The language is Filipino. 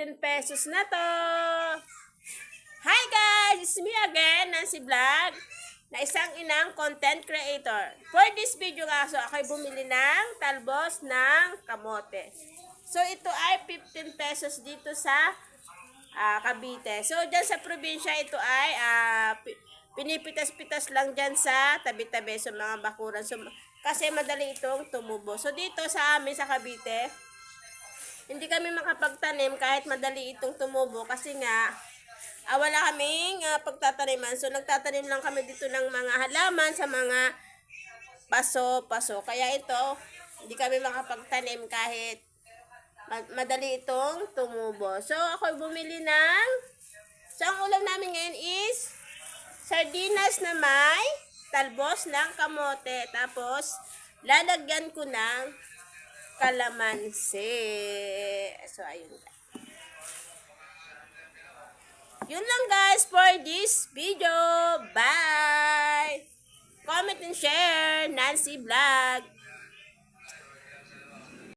15 pesos na to. Hi guys! It's me again, Nancy Vlog, na isang inang content creator. For this video nga, so ako'y bumili ng talbos ng kamote. So ito ay 15 pesos dito sa Cavite. So dyan sa probinsya, ito ay pinipitas-pitas lang dyan sa tabi-tabi sa mga bakuran. So, kasi madali itong tumubo. So dito sa amin sa Cavite, hindi kami makapagtanim kahit madali itong tumubo kasi nga wala kaming pagtataniman. So nagtatanim lang kami dito ng mga halaman sa mga paso-paso. Kaya ito, hindi kami makapagtanim kahit madali itong tumubo. So ako bumili ng, so ang ulam namin ngayon is sardinas na may talbos ng kamote. Tapos lalagyan ko ng kalamansi. So ayun. Yun lang guys for this video. Bye! Comment and share, Nancy Vlog.